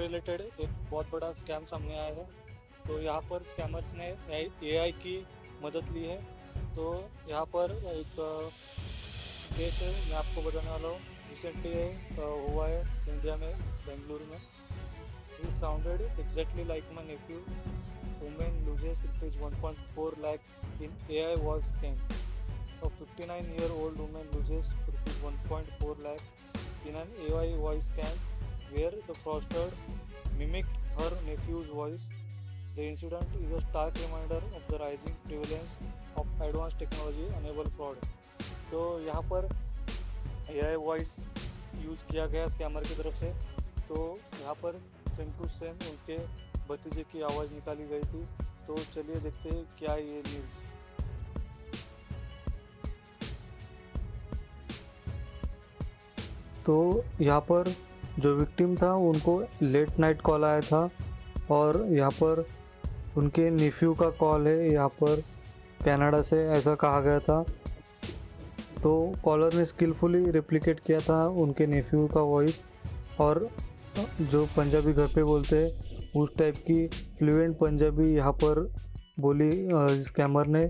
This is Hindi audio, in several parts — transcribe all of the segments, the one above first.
रिलेटेड एक बहुत बड़ा स्कैम सामने आया है। तो यहाँ पर स्कैमर्स ने एआई की मदद ली है। तो यहाँ पर एक केस है, मैं आपको बताने वाला हूँ। रिसेंटली हुआ है इंडिया में, बेंगलुरु में। He sounded exactly like my nephew. Women loses rupees 1.4 lakh in AI voice scam. A 59-year-old woman loses rupees 1.4 lakh in an AI voice scam where the fraudster mimicked her nephew's voice. The incident is a stark reminder of the rising prevalence of advanced technology-enabled fraud. तो यहाँ पर AI वॉइस यूज़ किया गया स्कैमर की तरफ से। तो यहाँ पर सेम टू सेम उनके भतीजे की आवाज़ निकाली गई थी। तो चलिए देखते हैं क्या है ये न्यूज़। तो यहाँ पर जो विक्टिम था उनको लेट नाइट कॉल आया था और यहाँ पर उनके नेफ्यू का कॉल है। यहाँ पर कनाडा से ऐसा कहा गया था। तो कॉलर ने स्किलफुली रेप्लिकेट किया था उनके नेफ्यू का वॉइस, और जो पंजाबी घर पे बोलते हैं उस टाइप की फ्लुएंट पंजाबी यहाँ पर बोली स्कैमर ने।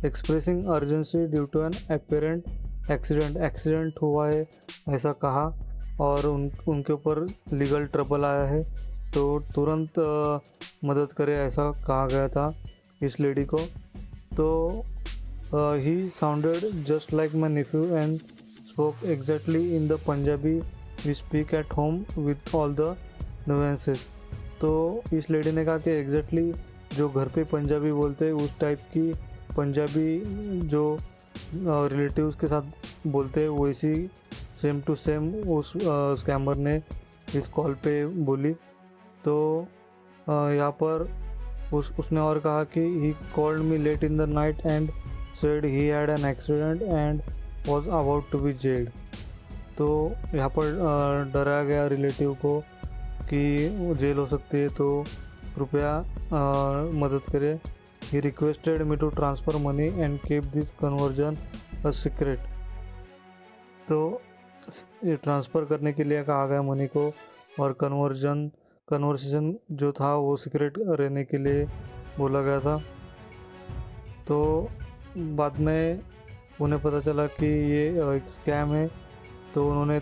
Expressing urgency due to an apparent accident हुआ है ऐसा कहा, और उनके ऊपर लीगल ट्रबल आया है तो तुरंत मदद करे ऐसा कहा गया था इस लेडी को। तो he sounded just like my nephew and spoke exactly in the Punjabi we speak at home with all the nuances. तो इस लेडी ने कहा कि एग्जैक्टली जो घर पे पंजाबी बोलते हैं उस टाइप की पंजाबी जो रिलेटिव्स के साथ बोलते हैं वैसी सेम टू सेम उस स्कैमर ने इस कॉल पे बोली। तो यहाँ पर उसने और कहा कि he called me late in the night and said he had an accident and was about to be jailed. तो यहाँ पर डराया गया रिलेटिव को कि जेल हो सकती है, तो कृपया मदद करें। He requested me to transfer money and keep this conversion a secret. तो ये ट्रांसफ़र करने के लिए कहा गया मनी को, और कन्वर्सेशन जो था वो सीक्रेट रहने के लिए बोला गया था। तो बाद में उन्हें पता चला कि ये एक स्कैम है, तो उन्होंने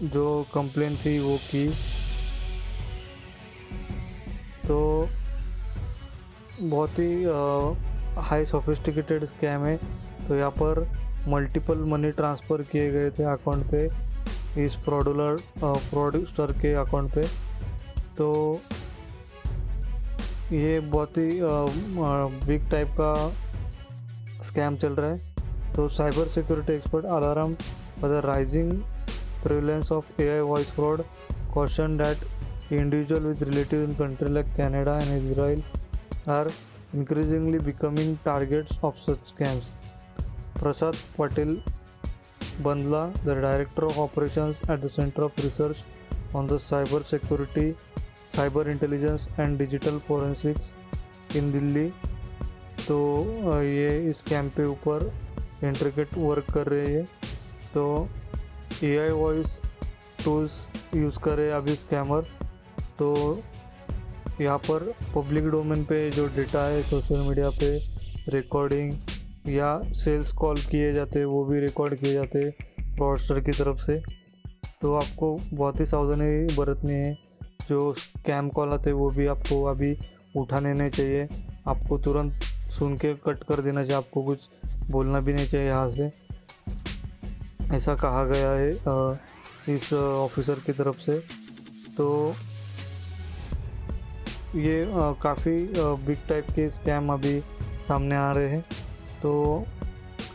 जो कंप्लेन थी वो की। तो बहुत ही हाई सोफिस्टिकेटेड स्कैम है। तो यहाँ पर मल्टीपल मनी ट्रांसफ़र किए गए थे अकाउंट पे, इस फ्रॉडस्टर के अकाउंट पे। तो ये बहुत ही बिग टाइप का स्कैम चल रहा है। तो cyber security expert alarm for the rising prevalence of AI voice fraud cautioned that individuals with relatives in countries like Canada and Israel are increasingly becoming targets of such scams. Prasad Patil Bandla, the Director of Operations at the Center of Research on the Cyber Security, Cyber Intelligence and Digital Forensics in Delhi, तो ये इस कैंप पे ऊपर इंट्रिकेट वर्क कर रहे हैं। तो AI वॉइस टूल्स यूज़ करे अभी स्कैमर। तो यहाँ पर पब्लिक डोमेन पे जो डेटा है सोशल मीडिया पे रिकॉर्डिंग या सेल्स कॉल किए जाते वो भी रिकॉर्ड किए जाते फ्रॉडस्टर की तरफ से। तो आपको बहुत ही सावधानी बरतनी है। जो स्कैम कॉल आते वो भी आपको अभी उठाने नहीं चाहिए, आपको तुरंत सुन के कट कर देना चाहिए, आपको कुछ बोलना भी नहीं चाहिए यहाँ से, ऐसा कहा गया है इस ऑफिसर की तरफ से। तो ये काफ़ी बिग टाइप के स्कैम अभी सामने आ रहे हैं, तो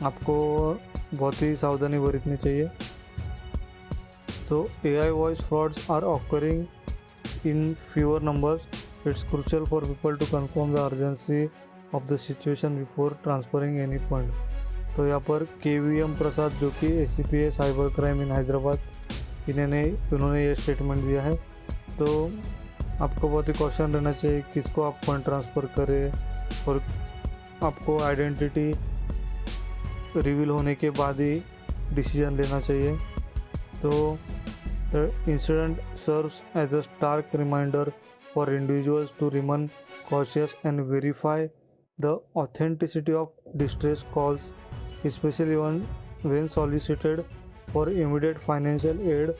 आपको बहुत ही सावधानी बरतनी चाहिए। तो AI voice frauds are occurring in fewer numbers, it's crucial for people to confirm the urgency of the situation before transferring any fund. तो यहाँ पर KVM प्रसाद जो कि ACP है साइबर क्राइम इन हैदराबाद, इन्होंने ये स्टेटमेंट दिया है। तो आपको बहुत ही कॉशन रहना चाहिए किसको आप फंड ट्रांसफ़र करें, और आपको आइडेंटिटी रिवील होने के बाद ही डिसीजन लेना चाहिए। तो The incident serves as a stark reminder for individuals to remain cautious and verify the authenticity of distress calls, especially when solicited for immediate financial aid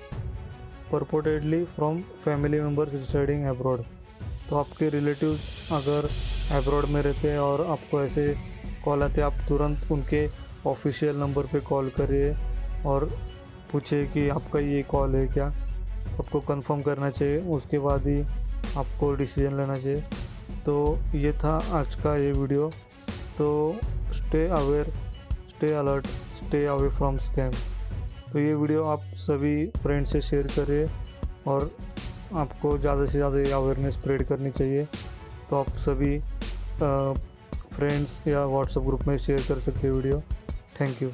purportedly from family members residing abroad. तो आपके रिलेटिव्स अगर अब्रॉड में रहते हैं और आपको ऐसे कॉल आते हैं, आप तुरंत उनके ऑफिशियल नंबर पे कॉल करिए और पूछिए कि आपका ये कॉल है क्या, आपको कंफर्म करना चाहिए, उसके बाद ही आपको डिसीजन लेना चाहिए। तो ये था आज का ये वीडियो। तो stay aware, stay alert, stay away from scam. तो ये वीडियो आप सभी फ्रेंड्स से शेयर करिए और आपको ज़्यादा से ज़्यादा अवेयरनेस स्प्रेड करनी चाहिए। तो आप सभी फ्रेंड्स या व्हाट्सएप ग्रुप में शेयर कर सकते हैं वीडियो। Thank you.